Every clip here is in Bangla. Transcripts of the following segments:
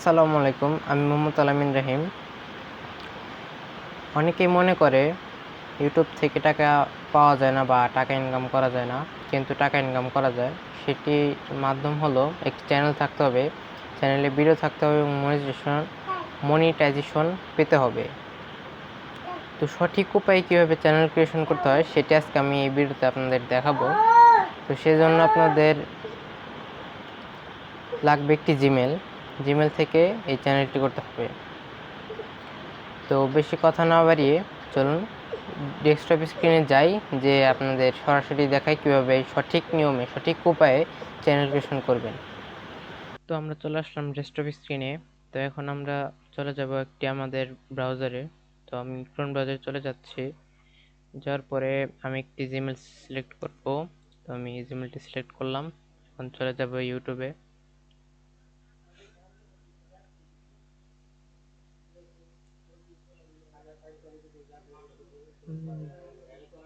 আসসালামু আলাইকুম, আমি মোহাম্মদ আলামিন রহিম। অনেকেই মনে করে ইউটিউব থেকে টাকা পাওয়া যায় না বা টাকা ইনকাম করা যায় না, কিন্তু টাকা ইনকাম করা যায়। সেটির মাধ্যম হলো একটি চ্যানেল থাকতে হবে, চ্যানেলে ভিডিও থাকতে হবে এবং মনিটাইজেশন পেতে হবে। তো সঠিক উপায়ে কীভাবে চ্যানেল ক্রিয়েশন করতে হয় সেটি আজকে আমি এই ভিডিওতে আপনাদের দেখাবো। তো সেজন্য আপনাদের লাগবে একটি জিমেল থেকে এই চ্যানেলটি করতে হবে। তো বেশি কথা না বাড়িয়ে চলুন ডেস্কটপ স্ক্রিনে যাই, যে আপনাদের সরাসরি দেখাই কীভাবে সঠিক নিয়মে সঠিক উপায়ে চ্যানেল ক্রিয়েশন করবেন। তো আমরা চলে আসলাম ডেস্কটপ স্ক্রিনে। তো এখন আমরা চলে যাব একটি আমাদের ব্রাউজারে। তো আমি ক্রোম ব্রাউজারে চলে যাচ্ছি। যাওয়ার পরে আমি একটি জিমেল সিলেক্ট করব। তো আমি জিমেলটি সিলেক্ট করলাম। এখন চলে যাব ইউটিউবে।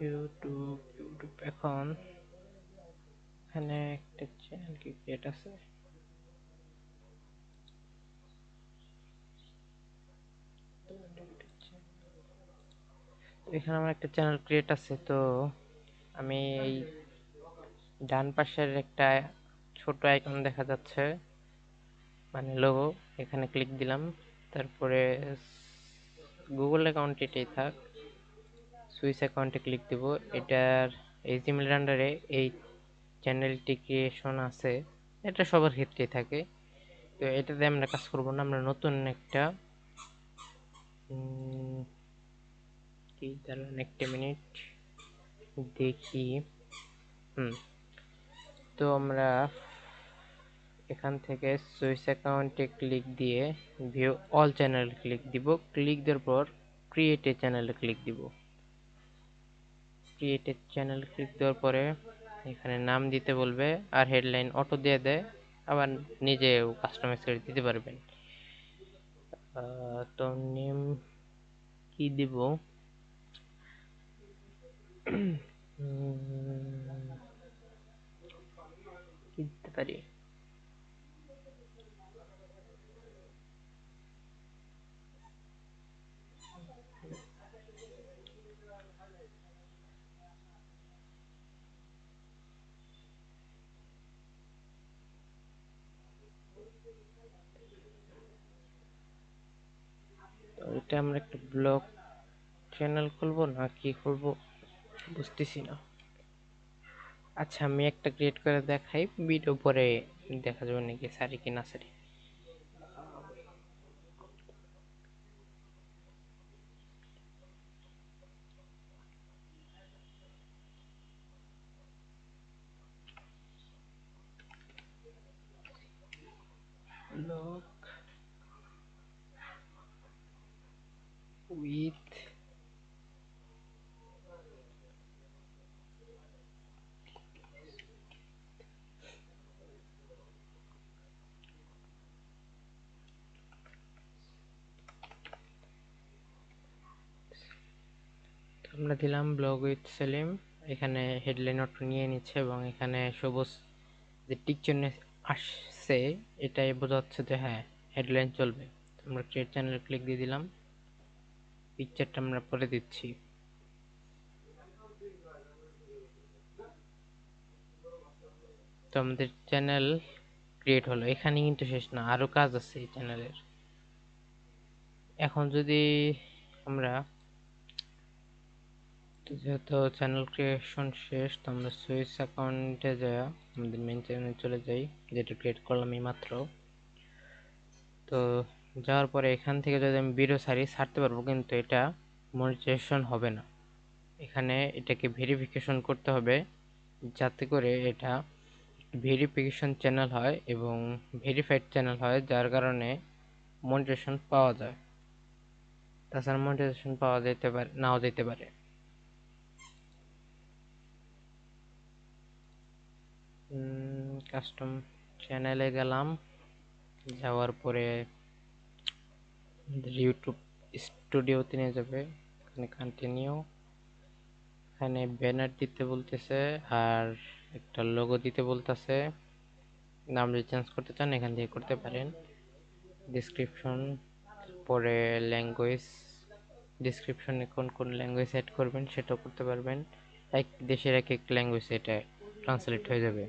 ইউটিউব এখন এখানে একটা চ্যানেল কি ক্রিয়েট আছে। এখানে আমার একটা চ্যানেল ক্রিয়েট আছে। তো আমি এই ডান পাশের একটা ছোট আইকন দেখা যাচ্ছে, মানে লোগো, এখানে ক্লিক দিলাম। তারপরে গুগল অ্যাকাউন্ট এটাই থাক, সুইচ অ্যাকাউন্টে ক্লিক দিব। এটার এই জিমেল আন্ডারে এই চ্যানেলটি ক্রিয়েশন আছে, এটা সবার ক্ষেত্রেই থাকে। তো এটাতে আমরা কাজ করব না, আমরা নতুন একটা কি দাঁড়ান একটা মিনিট দেখি। তো আমরা এখান থেকে সুইচ অ্যাকাউন্টে ক্লিক দিয়ে ভিউ অল চ্যানেল ক্লিক দিব। ক্লিক দেওয়ার পর ক্রিয়েট এ চ্যানেলে ক্লিক দিব। ক্রিয়েট এ চ্যানেল ক্লিক দেওয়ার পরে এখানে নাম দিতে বলবে, আর হেডলাইন অটো দিয়ে দেয়, আবার নিজেও কাস্টমাইজ করে দিতে পারবেন। তো নেম কি দিব, কি দিতে পারি, তো এটা আমরা একটা ব্লগ চ্যানেল খুলবো না কি খুলবো বুঝতেছি না। আচ্ছা, আমি একটা ক্রিয়েট করে দেখাই, ভিডিও পরে দেখা যাবে নাকি সারি কি না সারি। ব্লগ উইথ আমরা দিলাম ব্লগ উইথ সেলিম। এখানে হেডলাইন অটো নিয়ে নিচ্ছে এবং এখানে সবুজ যে টিক চিহ্ন আসছে এটাই বোঝাচ্ছে যে হ্যাঁ হেডলাইন চলবে। আমরা ক্রিয়েট চ্যানেল ক্লিক দিয়ে দিলাম। পিকচারটা আমরা পরে দিচ্ছি। তো আমাদের চ্যানেল ক্রিয়েট হলো। এখানে কিন্তু শেষ না, আরো কাজ আছে এই চ্যানেলের। এখন যদি আমরা, যেহেতু চ্যানেল ক্রিয়েশন শেষ, তো আমরা সুইচ অ্যাকাউন্টে যাই, আমাদের মেইন চ্যানেলে চলে যাই, যেটা ক্রিয়েট করলাম এই মাত্র। তো যাওয়ার পরে এখান থেকে যদি আমি ভিডিও ছাড়তে পারবো, কিন্তু এটা মনিটাইজেশন হবে না। এখানে এটাকে ভেরিফিকেশন করতে হবে, যাতে করে এটা ভেরিফিকেশন চ্যানেল হয় এবং ভেরিফাইড চ্যানেল হয়, যার কারণে মনিটাইজেশন পাওয়া যায়। তাছাড়া মনিটাইজেশন পাওয়া যেতে পারে, নাও যেতে পারে। কাস্টম চ্যানেলে গেলাম, যাওয়ার পরে ইউটিউব স্টুডিওতে নিয়ে যাবে। এখানে কন্টিনিউ, এখানে ব্যানার দিতে বলতেছে আর একটা লোগো দিতে বলতেছে। নাম যদি চেঞ্জ করতে চান এখান থেকে করতে পারেন। ডেসক্রিপশন, পরে ল্যাঙ্গুয়েজ, ডেসক্রিপশনে কোন কোন ল্যাঙ্গুয়েজ সেট করবেন সেটাও করতে পারবেন। এক দেশের এক এক ল্যাঙ্গুয়েজ এটা ট্রান্সলেট হয়ে যাবে।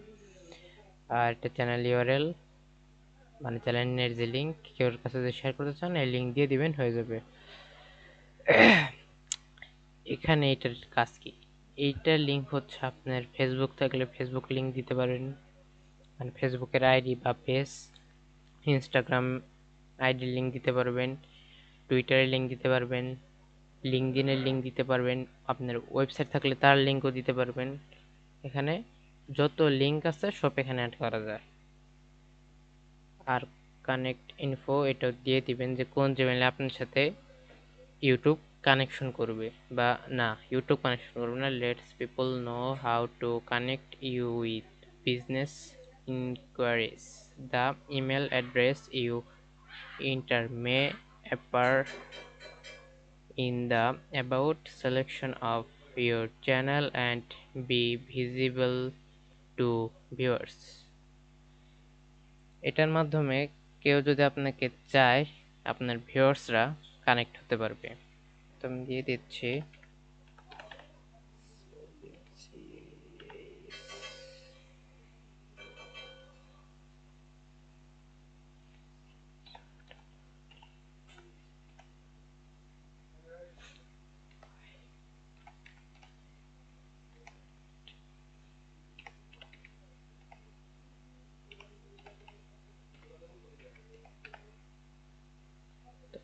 আর এটা চ্যানেল ইউআরএল, মানে চ্যানেলের যে লিঙ্ক কেউ কাছে যদি শেয়ার করতে চান এই লিঙ্ক দিয়ে দিবেন, হয়ে যাবে। এখানে এটার কাজ কি, এইটার লিঙ্ক হচ্ছে আপনার ফেসবুক থাকলে ফেসবুক লিঙ্ক দিতে পারেন, মানে ফেসবুকের আইডি বা পেজ, ইনস্টাগ্রাম আইডি লিঙ্ক দিতে পারবেন, টুইটারের লিঙ্ক দিতে পারবেন, লিঙ্কডইনের লিঙ্ক দিতে পারবেন, আপনার ওয়েবসাইট থাকলে তার লিঙ্কও দিতে পারবেন। এখানে যত লিঙ্ক আছে সব এখানে অ্যাড করা যায়। আর কানেক্ট ইনফো এটা দিয়ে দিবেন যে কোন জিমেইলে আপনার সাথে ইউটিউব কানেকশন করবে, বা না ইউটিউব কানেকশন করবে না, let's people know how to connect you with business inquiries, the email address you enter may appear in the about selection of your channel and be visible to viewers। এটার মাধ্যমে কেউ যদি আপনাকে চায় আপনার ভিউয়ার্সরা কানেক্ট হতে পারবে। তো আমি দিয়ে দিচ্ছি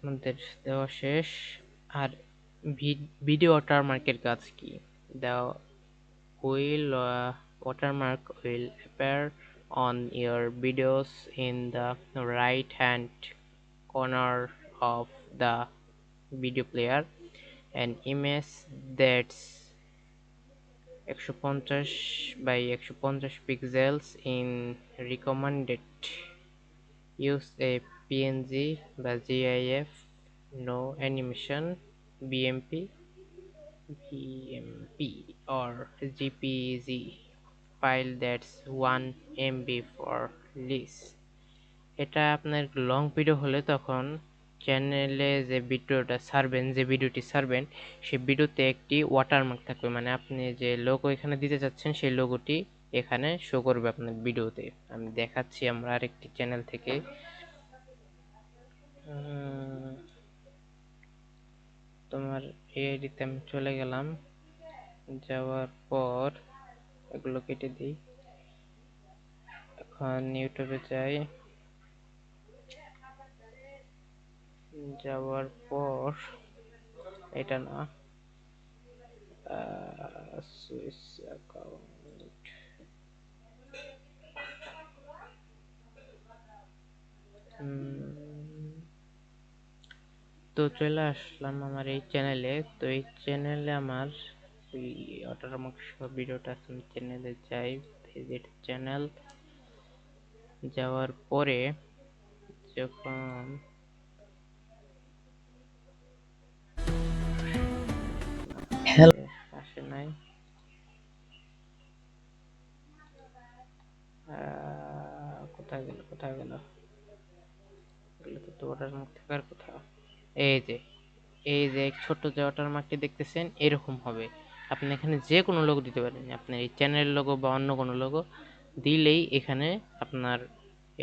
আমাদের দেওয়া শেষ। আর ভিডিও ওয়াটারমার্কের কাজ কি, দেওয়া will watermark will appear on your videos in the right hand corner of the video player. An image that's 150 by 150 pixels in recommended use a PNG বা GIF, no animation, BMP, or JPG file that's 1 MB for release। এটা আপনার লং ভিডিও হলে তখন চ্যানেলে যে ভিডিওটি ছাড়বেন সেই ভিডিওতে একটি ওয়াটারমার্ক থাকবে, মানে আপনি যে লোগো এখানে দিতে চাচ্ছেন সেই লোগোটি এখানে শো করবে আপনার ভিডিওতে। আমি দেখাচ্ছি আমরা আরেকটি চ্যানেল থেকে। তোমার এই আইডিতে আমি চলে গেলাম, যাওয়ার পর এগুলো কেটে দিই, এখন ইউটিউবে যাই, যাওয়ার পর এটা না, সুইচ অ্যাকাউন্ট, তো চলে আসলাম আমার এই চ্যানেলে। তো এই চ্যানেলে আমার ওই ওয়াটারমার্ক ভিডিওটা আছে, আমি চ্যানেলে যাই, ভিজিট চ্যানেল, যাওয়ার পরে যখন আসে নাই, কোথায় গেল কোথায় গেল, এগুলো তো ওয়াটারমার্ক থাকার কথা। এই যে ছোট্ট যে ওয়াটারমার্কটি দেখতেছেন এরকম হবে। আপনি এখানে যে কোনো লোগো দিতে পারেন, আপনার এই চ্যানেল লোগো বা অন্য কোনো লোগো দিলেই এখানে আপনার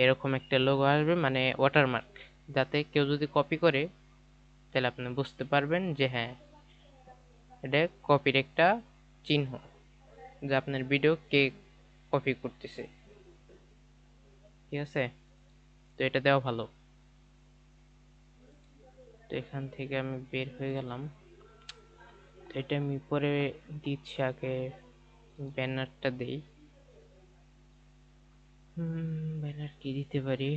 এরকম একটা লোগো আসবে, মানে ওয়াটারমার্ক, যাতে কেউ যদি কপি করে তাহলে আপনি বুঝতে পারবেন যে হ্যাঁ এটা কপির একটা চিহ্ন, যে আপনার ভিডিও কে কপি করতেছে। ঠিক আছে, তো এটা দেওয়া ভালো। তো এখান থেকে আমি বের হয়ে গেলাম, তো এটা আমি পরে দিচ্ছি, আগে ব্যানারটা দেই। ব্যানার কি দিতে পারি,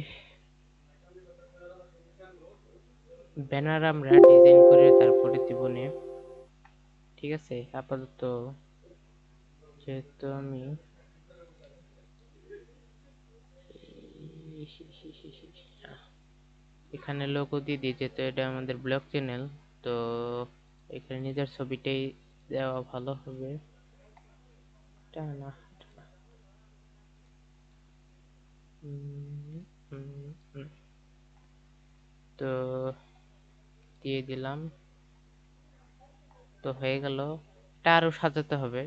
ব্যানার আমরা ডিজাইন করে তারপরে দিবনে। ঠিক আছে, আপাতত যেহেতু আমি এখানে লোগো দিয়ে দিই, যেহেতু এটা আমাদের ব্লগ চ্যানেল, তো এখানে নিজের ছবিটাই দেওয়া ভালো হবে। টানা টানা। তো দিয়ে দিলাম, তো হয়ে গেল। এটা আরো সাজাতে হবে।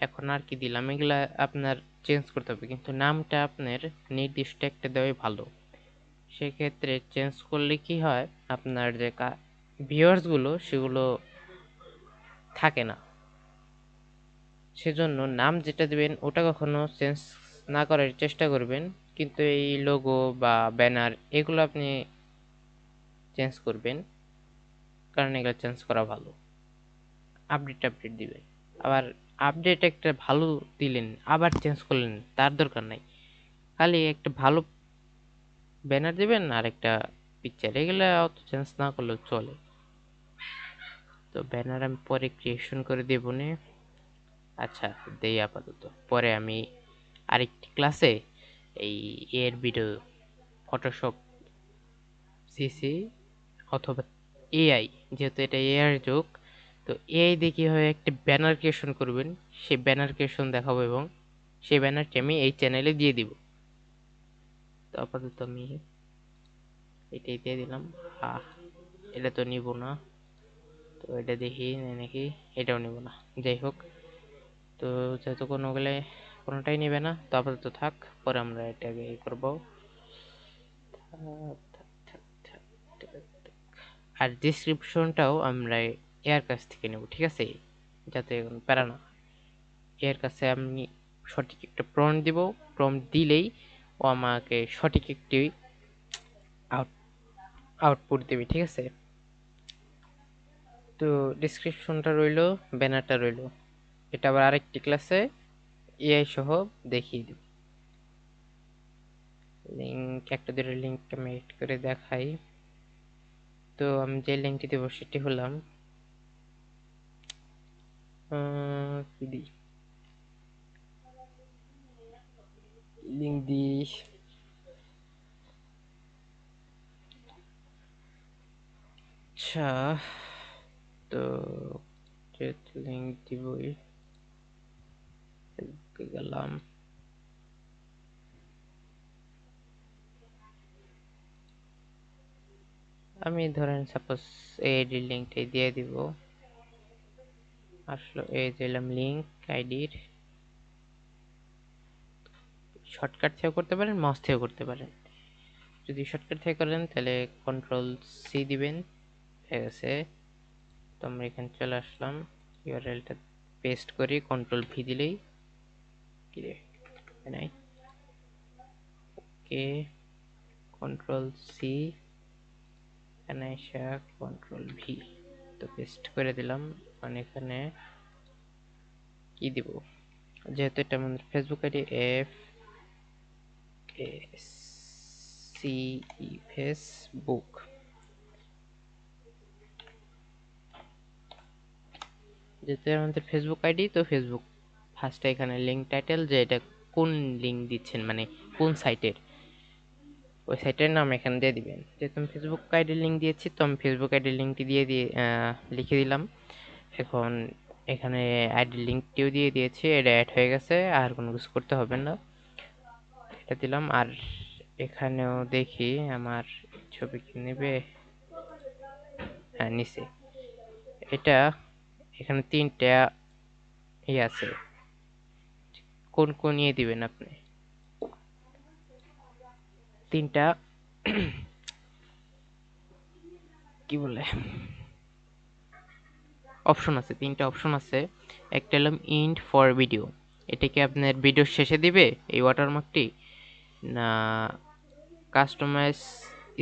এখন আর কি দিলাম, এগুলা আপনার চেঞ্জ করতে হবে, কিন্তু নামটা আপনার নির্দিষ্ট একটা দেওয়াই ভালো। সেক্ষেত্রে চেঞ্জ করলে কি হয়, আপনার যে ভিউয়ার্স গুলো সেগুলো থাকে না। সেজন্য নাম যেটা দিবেন ওটা কখনো চেঞ্জ না করার চেষ্টা করবেন। কিন্তু এই লোগো বা ব্যানার এগুলো আপনি চেঞ্জ করবেন, কারণ এগুলো চেঞ্জ করা ভালো। আপডেট দিবেন, আবার আপডেট একটা ভালো দিলেন আবার চেঞ্জ করলেন তার দরকার নাই। খালি একটা ভালো ব্যানার দিবেন আর একটা পিকচার, এগুলো অত চেঞ্জ না করলেও চলে। তো ব্যানার আমি পরে ক্রিয়েশন করে দেব নে। আচ্ছা, দেই আপাতত। পরে আমি আরেকটি ক্লাসে এই এর ভিডিও, ফটোশপ, সিসি অথবা এআই, যেহেতু এটা এআই যুগ, তো এআই দিয়ে কিভাবে একটা ব্যানার ক্রিয়েশন করবেন সেই ব্যানার ক্রিয়েশন দেখাবো, এবং সেই ব্যানারটি আমি এই চ্যানেলে দিয়ে দিব। তো আপাতত আমি এটাই দিয়ে দিলাম। এটা তো নিব না, তো এটা দেখি নাকি, এটাও নিব না। যাই হোক, তো যেহেতু কোনোটাই নেবে না, তো আপাতত থাক, পরে আমরা এটাকে করবো। আর ডিসক্রিপশনটাও আমরা এর কাছ থেকে নেব, ঠিক আছে, যাতে কোনো প্যারা না। এর কাছে আমি সঠিক একটা প্রম্পট দিব, প্রম্পট দিলেই ও আমাকে সঠিক একটি আউটপুট দেবে, ঠিক আছে। তো ডিসক্রিপশনটা রইলো, ব্যানারটা রইলো, এটা আবার আরেকটি ক্লাসে এআই সহ দেখিয়ে দিব। লিঙ্ক একটা দুটো লিঙ্ক আমি এড করে দেখাই। তো আমি যে লিঙ্কটি দেবো সেটি হলাম কি দিই, লিঙ্ক দিই, আচ্ছা। তো যেহেতু লিঙ্ক দিবই, ফেসবুকে গেলাম, আমি ধরেন সাপোজ এই লিঙ্কটাই দিয়ে দিব। আসলে এই দিলাম লিঙ্ক আইডির, শর্টকাট থেকে করতে পারেন, মাউস থেকে করতে পারেন। যদি শর্টকাট থেকে করেন তাহলে কন্ট্রোল সি দিবেন, ঠিক আছে। তো আমরা এখানে চলে আসলাম, ইউআরএলটা পেস্ট করি, কন্ট্রোল ভি দিলেই কি রে নাই, ওকে, কন্ট্রোল সি, এখানে এসে কন্ট্রোল ভি, তো পেস্ট করে দিলাম। মানে এখানে কি দিব, যেহেতু এটা আমাদের Facebook ID, F A C E Facebook, যেহেতু আমাদের ফেসবুক আইডি, তো ফেসবুক ফার্স্টে এখানে লিঙ্ক টাইটেল, যে এটা কোন লিঙ্ক দিচ্ছেন, মানে কোন সাইটের, ওই সাইটের নাম এখানে দিয়ে দিবেন। যেহেতু আমি ফেসবুক আইডির লিঙ্ক দিয়েছি, তো আমি ফেসবুক আইডির লিঙ্কটি দিয়ে লিখে দিলাম। এখন এখানে আইডির লিঙ্কটিও দিয়ে দিয়েছি, এটা অ্যাড হয়ে গেছে, আর কোনো কিছু করতে হবে না, এটা দিলাম। আর এখানেও দেখি আমার ছবি কি নেবে, হ্যাঁ নিচে এটা, এখানে তিনটা আছে, কোন কোন ইয়ে দিবেন আপনি, তিনটা কি বলে অপশন আছে, তিনটা অপশন আছে। একটা হলো ইন্ড ফর ভিডিও, এটা কি আপনার ভিডিওর শেষে দিবে এই ওয়াটারমার্কটি, না কাস্টমাইজ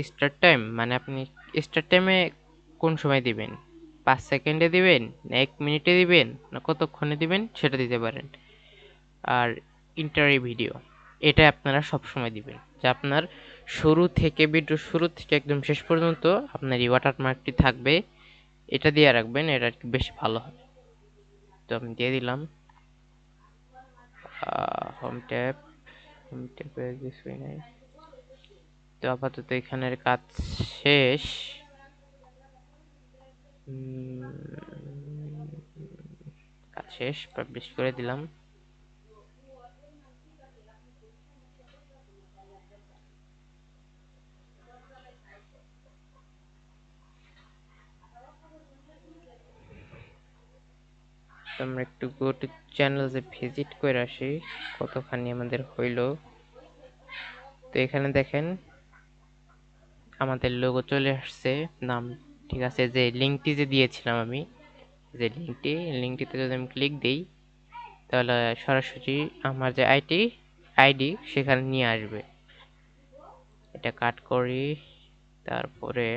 স্টার্ট টাইম, মানে আপনি স্টার্ট টাইমে কোন সময় দিবেন, 5 সেকেন্ডে দিবেন না 1 মিনিটে দিবেন না কতক্ষণে দিবেন সেটা দিতে পারেন। আর ইন্টারি ভিডিও, এটা আপনারা সব সময় দিবেন, যে আপনার শুরু থেকে, ভিডিও শুরু থেকে একদম শেষ পর্যন্ত আপনার এই ওয়াটারমার্কটি থাকবে, এটা দিয়ে রাখবেন, এটা আর কি বেশি ভালো হয়। তো আমি দিয়ে দিলাম হোম ট্যাব, হোম ট্যাবে কিছুই নাই। তো আপাতত এখানের কাজ শেষ। কাজ শেষ, পাবলিশ করে দিলাম। তো আমরা একটু গো টু চ্যানেলসে ভিজিট করে আসি কতখানি আমাদের হইলো। তো এখানে দেখেন আমাদের লোগো চলে আসছে, নাম ঠিক আছে। যে লিঙ্কটি যে দিয়েছিলাম আমি, যে লিঙ্কটিতে যদি আমি ক্লিক দিই তাহলে সরাসরি আমার যে আইডি সেখানে নিয়ে আসবে। এটা কাট করি, তারপরে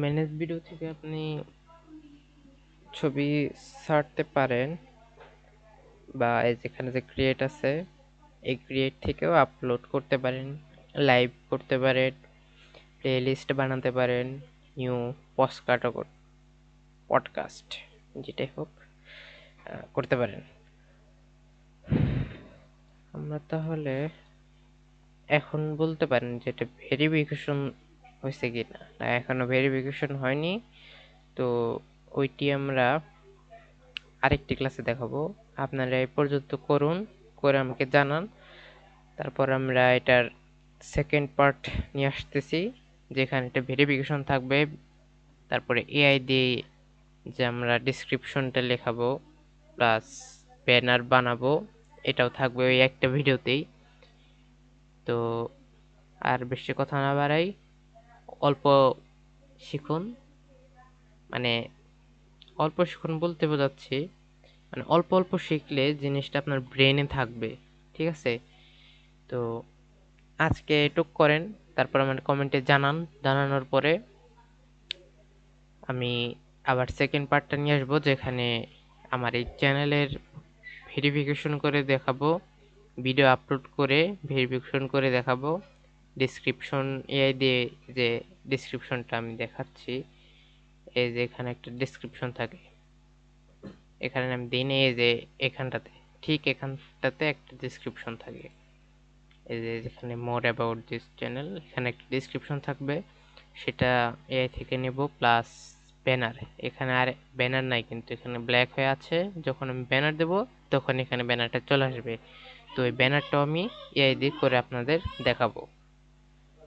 ম্যানেজ ভিডিও থেকে আপনি ছবি ছাড়তে পারেন, বা এই যেখানে যে ক্রিয়েট আছে এই ক্রিয়েট থেকেও আপলোড করতে পারেন, লাইভ করতে পারেন, প্লে লিস্ট বানাতে পারেন, নিউ পডকাস্ট যেটাই হোক করতে পারেন। আমরা তাহলে এখন বলতে পারেন যে এটা ভেরিফিকেশন হয়েছে কিনা। না, এখনো ভেরিফিকেশন হয়নি। তো ওইটি আমরা আরেকটি ক্লাসে দেখাবো। আপনারা এই পর্যন্ত করুন, করে আমাকে জানান। তারপর আমরা এটার সেকেন্ড পার্ট নিয়ে আসতেছি, যেখানে এটা ভেরিফিকেশন থাকবে। তারপরে এআই দিয়ে যে আমরা ডেসক্রিপশনটা লেখাবো প্লাস ব্যানার বানাবো, এটাও থাকবে ওই একটা ভিডিওতেই। তো আর বেশি কথা না বাড়াই, অল্প শিখুন। মানে অল্প শিখুন বলতে বোঝাচ্ছি, মানে অল্প অল্প শিখলে জিনিসটা আপনার ব্রেনে থাকবে, ঠিক আছে? তো আজকে এটুক করেন, তারপর আমার কমেন্টে জানান। জানানোর পরে আমি আবার সেকেন্ড পার্টটা নিয়ে আসবো, যেখানে আমার এই চ্যানেলের ভেরিফিকেশন করে দেখাবো, ভিডিও আপলোড করে ভেরিফিকেশন করে দেখাবো। ডেসক্রিপশন এআই দিয়ে যে ডেসক্রিপশনটা আমি দেখাচ্ছি, এই যে এখানে একটা ডেসক্রিপশন থাকে, এখানে আমি দিই না, এই যে এখানটাতে, ঠিক এখানটাতে একটা ডেসক্রিপশন থাকে। এই যে যেখানে মোর অ্যাবাউট দিস চ্যানেল, এখানে একটা ডেসক্রিপশন থাকবে, সেটা এআই থেকে নেব। প্লাস ব্যানার, এখানে আর ব্যানার নাই কিন্তু এখানে ব্ল্যাক হয়ে আছে। যখন আমি ব্যানার দেব তখন এখানে ব্যানারটা চলে আসবে। তো এই ব্যানারটাও আমি এআই দিয়ে করে আপনাদের দেখাবো।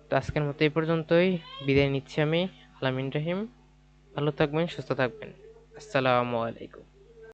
তো আজকের মতো এই পর্যন্তই, বিদায় নিচ্ছি আমি, আলামিন রহিম। ভালো থাকবেন, সুস্থ থাকবেন। আসসালামু আলাইকুম।